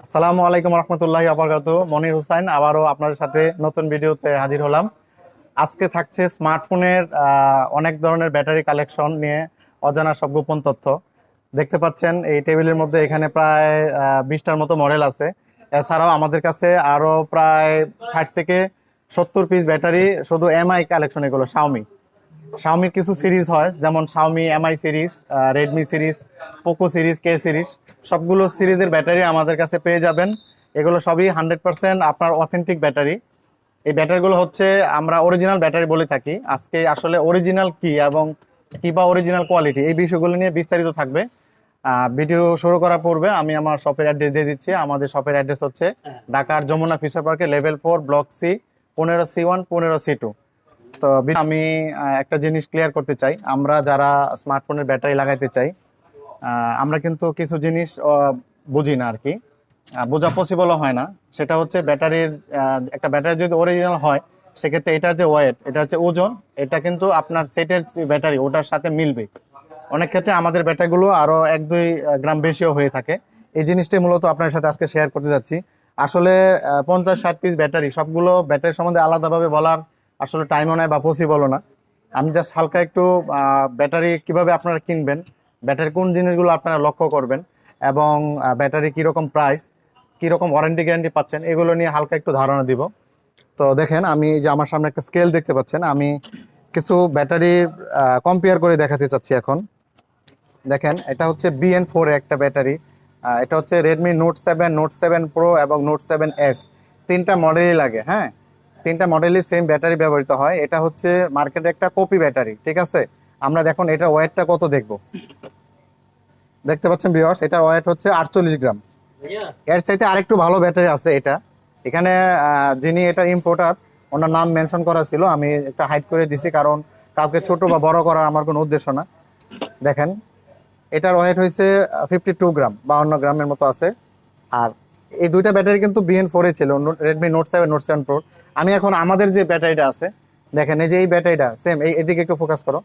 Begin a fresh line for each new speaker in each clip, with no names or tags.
আসসালামু আলাইকুম রহমতুল্লাহি আবরকাতুহু। মনির হুসাইন আবারও আপনাদের সাথে নতুন ভিডিওতে হাজির হলাম। আজকে থাকছে স্মার্টফোনের অনেক ধরনের ব্যাটারি কালেকশন নিয়ে অজানা সব গোপন তথ্য। দেখতে পাচ্ছেন এই টেবিলের মধ্যে এখানে প্রায় 20টার মতো মডেল আছে। এছাড়াও আমাদের কাছে আরো প্রায় 60 থেকে 70 পিস ব্যাটারি শুধু এমআই কালেকশন, এগুলো শাওমির কিছু সিরিজ হয়, যেমন Xiaomi MI series, Redmi series, Poco series, K series, সবগুলো সিরিজের ব্যাটারি আমাদের কাছে পেয়ে যাবেন। এগুলো সবই 100% আপনার অথেন্টিক ব্যাটারি। এই ব্যাটারিগুলো হচ্ছে আমরা অরিজিনাল ব্যাটারি বলে থাকি। আজকে আসলে অরিজিনাল কি এবং কি বা অরিজিনাল কোয়ালিটি, এই বিষয়গুলো নিয়ে বিস্তারিত থাকবে। ভিডিও শুরু করার পূর্বে আমি আমার শপের অ্যাড্রেস দিয়ে দিচ্ছি। আমাদের শপের অ্যাড্রেস হচ্ছে ঢাকার যমুনা ফিচার পার্কে level 4 block C 15C1 15C2। তো আমি একটা জিনিস ক্লিয়ার করতে চাই, আমরা যারা স্মার্টফোনের ব্যাটারি লাগাইতে চাই, আমরা কিন্তু কিছু জিনিস বুঝি না আর কি, বোঝা পসিবলও হয় না। সেটা হচ্ছে ব্যাটারির, একটা ব্যাটারি যদি অরিজিনাল হয় সেক্ষেত্রে এটার যে ওয়েট, এটা হচ্ছে ওজন, এটা কিন্তু আপনার সেটের ব্যাটারি ওটার সাথে মিলবে। অনেক ক্ষেত্রে আমাদের ব্যাটারিগুলো আরো 1-2 গ্রাম বেশিও হয়ে থাকে। এই জিনিসটাই মূলত আপনার সাথে আজকে শেয়ার করতে যাচ্ছি। আসলে 50-60 পিস ব্যাটারি, সবগুলো ব্যাটারি সম্বন্ধে আলাদাভাবে বলার আসলে টাইমও নাই বা পসিবলও না। আমি জাস্ট হালকা একটু ব্যাটারি কিভাবে আপনারা কিনবেন, ব্যাটারি কোন জিনিসগুলো আপনারা লক্ষ্য করবেন, এবং ব্যাটারি কীরকম প্রাইস, কীরকম ওয়ারেন্টি গ্যারান্টি পাচ্ছেন, এগুলো নিয়ে হালকা একটু ধারণা দিব। তো দেখেন, আমি যে আমার সামনে একটা স্কেল দেখতে পাচ্ছেন, আমি কিছু ব্যাটারি কম্পেয়ার করে দেখাতে চাচ্ছি এখন। দেখেন, এটা হচ্ছে BN4 এর একটা ব্যাটারি। এটা হচ্ছে রেডমি নোট 7 প্রো এবং নোট 7S, তিনটা মডেলই লাগে। হ্যাঁ, তিনটা মডেলই সেম ব্যাটারি ব্যবহৃত হয়। এটা হচ্ছে মার্কেটে একটা কপি ব্যাটারি, ঠিক আছে। আমরা দেখুন এটার ওয়েটটা কত দেখব। দেখতে পাচ্ছেন ভিউয়ার্স, এটার ওয়েট হচ্ছে 48 গ্রাম। এর চাইতে আরেকটু ভালো ব্যাটারি আছে এটা। এখানে যিনি এটা ইম্পোর্টার, ওনার নাম মেনশন করা ছিল, আমি একটা হাইড করে দিছি, কারণ কাউকে ছোট বা বড় করার আমার কোনো উদ্দেশ্য না। দেখেন, এটার ওয়েট হয়েছে 52 গ্রাম, 52 গ্রামের মতো আছে। আর এই দুইটা ব্যাটারি কিন্তু BN4 ছিল, রেডমি নোট 7 প্রো। আমি এখন আমাদের যে ব্যাটারিটা আছে, দেখেন এই যে এই ব্যাটারিটা সেম, এদিকে একটু ফোকাস করো।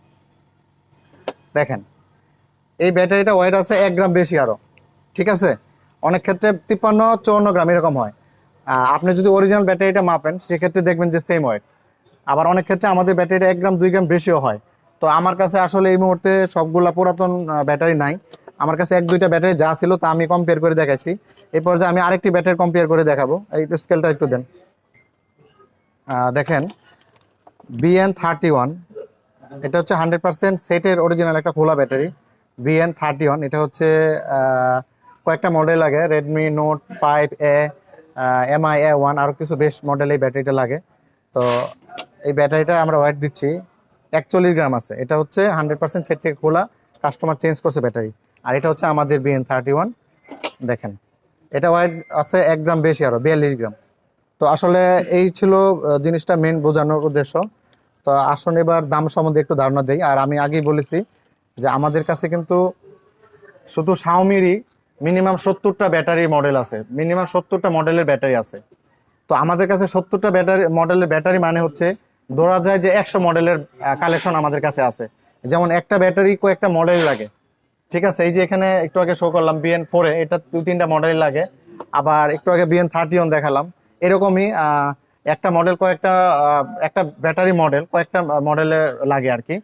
দেখেন, এই ব্যাটারিটা ওয়েট আছে 1 গ্রাম বেশি আরো, ঠিক আছে। অনেক ক্ষেত্রে 53-54 গ্রাম এরকম হয়। আপনি যদি অরিজিনাল ব্যাটারিটা মাপেন সেক্ষেত্রে দেখবেন যে সেম ওয়েট। আবার অনেক ক্ষেত্রে আমাদের ব্যাটারিটা 1-2 গ্রাম বেশিও হয়। তো আমার কাছে আসলে এই মুহূর্তে সবগুলা পুরাতন ব্যাটারি নাই। আমার কাছে 1-2টা ব্যাটারি যা ছিল তা আমি কম্পেয়ার করে দেখাইছি। এই পর্যায়ে আমি আরেকটি ব্যাটারি কম্পেয়ার করে দেখাবো। এই স্কেলটা একটু দেন। দেখেন, BN31, এটা হচ্ছে 100% সেটের অরিজিনাল একটা খোলা ব্যাটারি। BN31, এটা হচ্ছে কয়েকটা মডেল লাগে, Redmi note 5A, MI A1, আরও কিছু বেশ মডেল এই ব্যাটারিটা লাগে। তো এই ব্যাটারিটা আমরা ওয়েট দিচ্ছি 41 গ্রাম আছে। এটা হচ্ছে 100% সেট থেকে খোলা, কাস্টমার চেঞ্জ করছে ব্যাটারি। আর এটা হচ্ছে আমাদের BN31। দেখেন, এটা ওয়েট আছে 1 গ্রাম বেশি, আরও 42 গ্রাম। তো আসলে এই ছিল জিনিসটা মেন বোঝানোর উদ্দেশ্য। তো আসুন এবার দাম সম্বন্ধে একটু ধারণা দেই। আর আমি আগেই বলেছি যে আমাদের কাছে কিন্তু শুধু শাওমিরই মিনিমাম 70টা ব্যাটারি মডেল আছে, মিনিমাম 70টা মডেলের ব্যাটারি আছে। তো আমাদের কাছে 70টা মডেলের ব্যাটারি মানে হচ্ছে ধরা যায় যে 100 মডেলের কালেকশন আমাদের কাছে আছে। যেমন একটা ব্যাটারি কয়েকটা মডেল লাগে, ঠিক আছে। এই যে এখানে একটু আগে শো করলাম BN4-এ, এটা 2-3টা মডেল লাগে। আবার একটু আগে BN31 দেখালাম, এরকমই একটা মডেল কয়েকটা, একটা ব্যাটারি মডেল কয়েকটা মডেলের লাগে আর কি।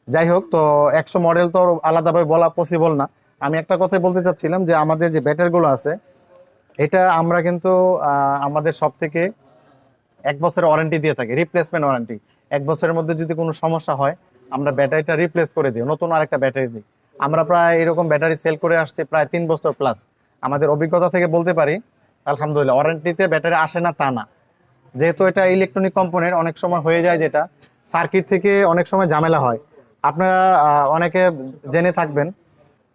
যাই হোক, তো 100 মডেল তো আলাদাভাবে বলা পসিবল না। আমি একটা কথাই বলতে চাচ্ছিলাম যে আমাদের যে ব্যাটারিগুলো আছে, এটা আমরা কিন্তু আমাদের সব থেকে 1 বছরের ওয়ারেন্টি দিয়ে থাকি, রিপ্লেসমেন্ট ওয়ারেন্টি। 1 বছরের মধ্যে যদি কোনো সমস্যা হয় আমরা ব্যাটারিটা রিপ্লেস করে দিই, নতুন আরেকটা ব্যাটারি দিই। আমরা প্রায় এরকম ব্যাটারি সেল করে আসছি প্রায় 3 বছর প্লাস। আমাদের অভিজ্ঞতা থেকে বলতে পারি আলহামদুলিল্লাহ, ওয়ারেন্টিতে ব্যাটারি আসে না তা না। যেহেতু এটা ইলেকট্রনিক কম্পোনেন্ট, অনেক সময় হয়ে যায় যেটা সার্কিট থেকে অনেক সময় ঝামেলা হয়। আপনারা অনেকে জেনে থাকবেন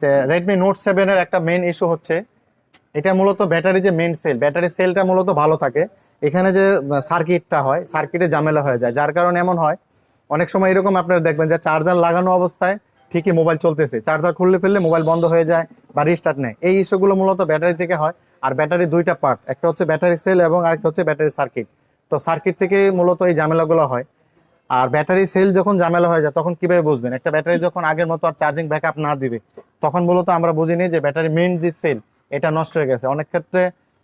যে রেডমি নোট 7-এর একটা মেইন ইস্যু হচ্ছে, এটা মূলত ব্যাটারি যে মেইন সেল, ব্যাটারি সেলটা মূলত ভালো থাকে, এখানে যে সার্কিটটা হয়, সার্কিটে ঝামেলা হয়ে যায়। যার কারণে এমন হয় অনেক সময় এরকম আপনারা দেখবেন যে চার্জার লাগানো অবস্থায় ঠিকই মোবাইল চলতেছে, চার্জার খুললে ফেললে মোবাইল বন্ধ হয়ে যায় বা রিস্টার্ট নেয়। এই ইস্যুগুলো মূলত ব্যাটারি থেকে হয়। আর ব্যাটারি দুইটা পার্ট, একটা হচ্ছে ব্যাটারি সেল এবং আরেকটা হচ্ছে ব্যাটারি সার্কিট। তো সার্কিট থেকে মূলত এই ঝামেলাগুলো হয়। আর ব্যাটারি সেল যখন ঝামেলা হয়ে যায় তখন কিভাবে বুঝবেন? একটা ব্যাটারি যখন আগের মতো আর চার্জিং ব্যাকআপ না দিবে, তখন মূলত আমরা বুঝিনি যে ব্যাটারি মেইন যে সেল এটা নষ্ট হয়ে গেছে। অনেক ক্ষেত্রে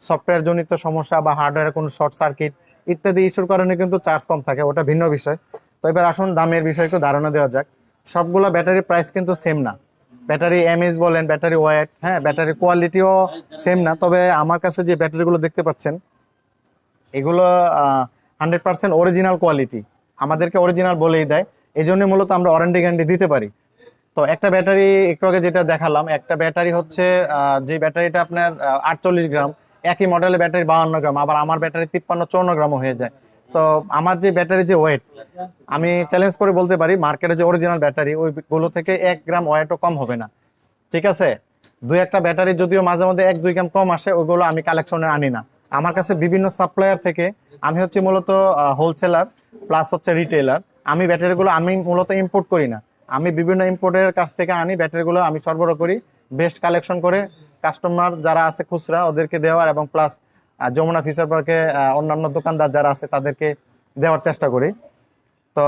সফটওয়্যার জনিত সমস্যা বা হার্ডওয়্যারের কোনো শর্ট সার্কিট ইত্যাদি ইস্যুর কারণে কিন্তু চার্জ কম থাকে, ওটা ভিন্ন বিষয়। তো এবার আসুন দামের বিষয়ে একটু ধারণা দেওয়া যাক। সবগুলো ব্যাটারির প্রাইস কিন্তু সেম না। ব্যাটারি এমএএইচ বলেন, ব্যাটারি ওয়েট, হ্যাঁ, ব্যাটারি কোয়ালিটিও সেম না। তবে আমার কাছে যে ব্যাটারিগুলো দেখতে পাচ্ছেন এগুলো 100% অরিজিনাল কোয়ালিটি, আমাদেরকে অরিজিনাল বলেই দেয়। এই জন্য মূলত আমরা ওয়ারেন্টি গ্যারান্টি দিতে পারি। তো একটা ব্যাটারি একটু আগে যেটা দেখালাম, একটা ব্যাটারি হচ্ছে যে ব্যাটারিটা আপনার 48 গ্রাম, একই মডেলের ব্যাটারি 52 গ্রাম, আবার আমার ব্যাটারি 53-54 গ্রামও হয়ে যায়। তো আমার যে ব্যাটারি যে ওয়েট, আমি চ্যালেঞ্জ করে বলতে পারি মার্কেটে যে অরিজিনাল ব্যাটারি ওইগুলো থেকে 1 গ্রাম ওয়েটও কম হবে না। ঠিক আছে, দুই একটা ব্যাটারি যদিও মাঝে মধ্যে 1-2 গ্রাম কম আসে, ওইগুলো আমি কালেকশনে আনি না। আমার কাছে বিভিন্ন সাপ্লায়ার থেকে, আমি হচ্ছে মূলত হোলসেলার প্লাস হচ্ছে রিটেলার। আমি ব্যাটারিগুলো আমি মূলত ইম্পোর্ট করি না, আমি বিভিন্ন ইম্পোর্টের কাছ থেকে আনি ব্যাটারিগুলো, আমি সরবরাহ করি বেস্ট কালেকশন করে কাস্টমার যারা আছে খুচরা ওদেরকে দেওয়ার, এবং প্লাস যমুনা ফিচার পার্কে অন্যান্য দোকানদার যারা আছে তাদেরকে দেওয়ার চেষ্টা করি। তো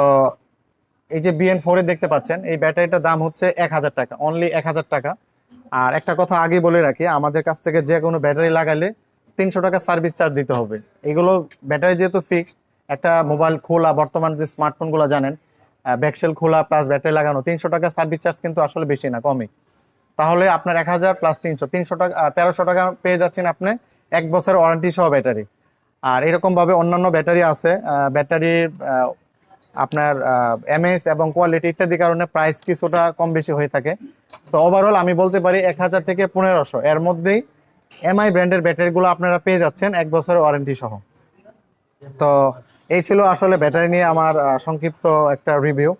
এই যে BN4 দেখতে পাচ্ছেন, এই ব্যাটারিটার দাম হচ্ছে 1000 টাকা, অনলি 1000 টাকা। আর একটা কথা আগে বলে রাখি, আমাদের কাছ থেকে যে কোনো ব্যাটারি লাগালে 300 টাকা সার্ভিস চার্জ দিতে হবে। এগুলো ব্যাটারি যেহেতু ফিক্সড, একটা মোবাইল খোলা, বর্তমান যে স্মার্টফোনগুলো জানেন ব্যাকসেল খোলা প্লাস ব্যাটারি লাগানো, 300 টাকা সার্ভিস চার্জ কিন্তু আসলে বেশি না, কমই। তাহলে আপনার 1000 প্লাস 300 টাকা, 1300 টাকা পেয়ে যাচ্ছেন আপনি 1 বছরের ওয়ারেন্টি সহ ব্যাটারি। আর এরকম ভাবে অন্যান্য ব্যাটারি আছে, ব্যাটারি আপনার এমএস এবং কোয়ালিটি ইত্যাদি কারণে প্রাইস কিছুটা কম বেশি হয়ে থাকে। তো ওভারঅল আমি বলতে পারি 1000 থেকে 1500 এর মধ্যেই এমআই ব্র্যান্ডের ব্যাটারিগুলো আপনারা পেয়ে যাচ্ছেন 1 বছরের ওয়ারেন্টি সহ। তো এই ছিল আসলে ব্যাটারি নিয়ে আমার সংক্ষিপ্ত একটা রিভিউ।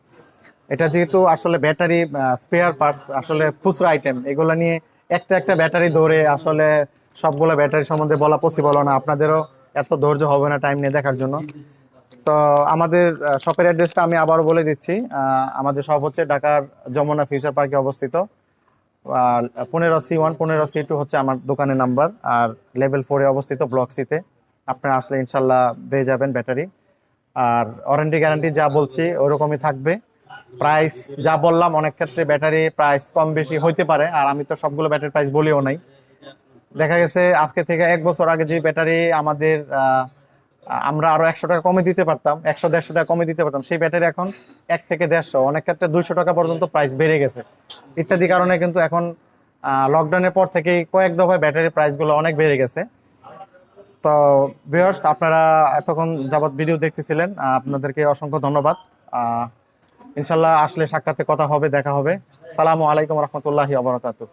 এটা যেহেতু আসলে ব্যাটারি স্পেয়ার পার্টস, আসলে খুচরা আইটেম, এগুলো নিয়ে একটা একটা ব্যাটারি ধরে আসলে সবগুলো ব্যাটারি সম্বন্ধে বলা পসিবল না, আপনাদেরও এত ধৈর্য হবে না টাইম নিয়ে দেখার জন্য। তো আমাদের শপের অ্যাড্রেসটা আমি আবারও বলে দিচ্ছি। আমাদের শপ হচ্ছে ঢাকার যমুনা ফিউচার পার্কে অবস্থিত। 15C1 15C2 হচ্ছে আমার দোকানের নাম্বার, আর লেভেল 4-এ অবস্থিত ব্লক সিতে। আপনারা আসলে ইনশাল্লাহ পেয়ে যাবেন ব্যাটারি। আর ওয়ারেন্টি গ্যারান্টি যা বলছি ওরকমই থাকবে। প্রাইস যা বললাম, অনেক ক্ষেত্রে ব্যাটারি প্রাইস কম বেশি হইতে পারে, আর আমি তো সবগুলো ব্যাটারি প্রাইস বলিও নাই। দেখা গেছে আজকে থেকে 1 বছর আগে যে ব্যাটারি আমাদের আমরা আরো 100 টাকা কমে দিতে পারতাম, 100-150 টাকা কমে দিতে পারতাম, সেই ব্যাটারি এখন 1 থেকে 150, অনেক ক্ষেত্রে 200 টাকা পর্যন্ত প্রাইস বেড়ে গেছে। ইত্যাদি কারণে কিন্তু এখন লকডাউনের পর থেকেই কয়েক দফায় ব্যাটারি প্রাইসগুলো অনেক বেড়ে গেছে। তো ভিউয়ার্স, আপনারা এতক্ষণ যাবত ভিডিও দেখতেছিলেন, আপনাদেরকে অসংখ্য ধন্যবাদ। ইনশাল্লাহ আসলে সাক্ষাতে কথা হবে, দেখা হবে। সালামু আলাইকুম রহমতুল্লাহি ওয়া বারাকাতুহু।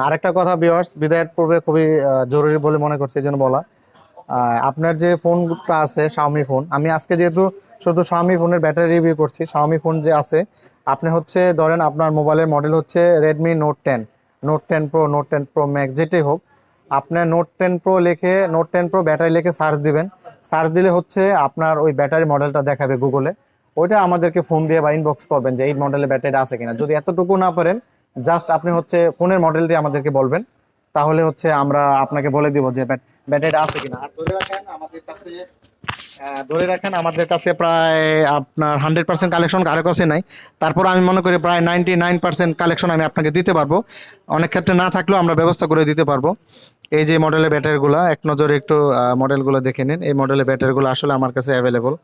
আরেকটা কথা ভিউয়ার্স, বিদায়ের পূর্বে খুবই জরুরি বলে মনে করছি, এই জন্য বলা। আপনার যে ফোনটা আছে Xiaomi ফোন, আমি আজকে যেহেতু শুধু Xiaomi ফোনের ব্যাটারি রিভিউ করছি, Xiaomi ফোন যে আছে, আপনি হচ্ছে ধরেন আপনার মোবাইলের মডেল হচ্ছে Redmi Note 10, Note 10 Pro, Note 10 Pro Max, যেটাই হোক, আপনার Note 10 Pro লিখে, Note 10 Pro ব্যাটারি লিখে সার্চ দিবেন। সার্চ দিলে হচ্ছে আপনার ওই ব্যাটারি মডেলটা দেখাবে গুগলে। ওইটা আমাদেরকে ফোন দিয়ে বা ইনবক্স করবেন যে এই মডেলের ব্যাটারি আছে কিনা। যদি এতটুকু না পারেন, জাস্ট আপনি হচ্ছে ফোনের মডেলটি আমাদেরকে বলবেন, তাহলে হচ্ছে আমরা আপনাকে বলে দিব যে ব্যাটারিটা আছে কিনা। আর ধরে রাখেন প্রায় আপনার 100% কালেকশন কারো কাছে নাই, তারপর আমি মনে করি প্রায় 99% কালেকশন আমি আপনাকে দিতে পারবো। অনেক ক্ষেত্রে না থাকলেও আমরা ব্যবস্থা করে দিতে পারবো। এই যে মডেলের ব্যাটারিগুলো, এক নজরে একটু মডেলগুলো দেখে নিন। এই মডেলের ব্যাটারিগুলো আসলে আমার কাছে অ্যাভেলেবল।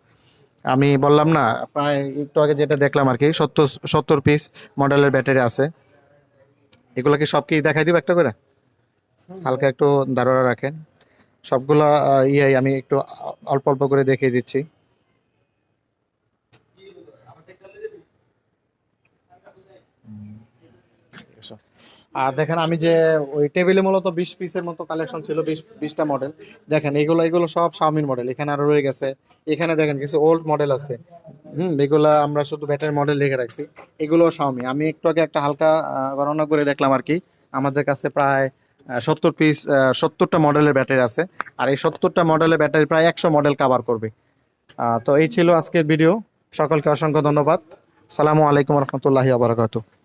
আমি বললাম না, প্রায় একটু আগে যেটা দেখলাম আর কি, 70 পিস মডেলের ব্যাটারি আছে। এগুলো কি সব কি দেখাই দিব একটা করে? হালকা একটু ধারণা রাখেন। সবগুলা আমি একটু অল্প অল্প করে দেখিয়ে দিচ্ছি। আর দেখেন, আমি যে ওই টেবিলে মূলত 20 পিসের মতো কালেকশন ছিল, 20টা মডেল। দেখেন এগুলো সব Xiaomi মডেল। এখানে আরো রয়ে গেছে, এখানে দেখেন কিছু ওল্ড মডেল আছে। এগুলা আমরা শুধু ব্যাটারি মডেল রেখে রাখছি। এগুলো Xiaomi। আমি একটু আগে একটা হালকা গণনা করে দেখলাম আর কি, আমাদের কাছে প্রায় 70 পিস 70টা মডেলের ব্যাটারি আছে। আর এই 70টা মডেলের ব্যাটারি প্রায় 100 মডেল কভার করবে। তো এই ছিল আজকের ভিডিও। সকলকে অসংখ্য ধন্যবাদ। সালামু আলাইকুম রহমতুল্লাহি ওয়া বারাকাতুহু।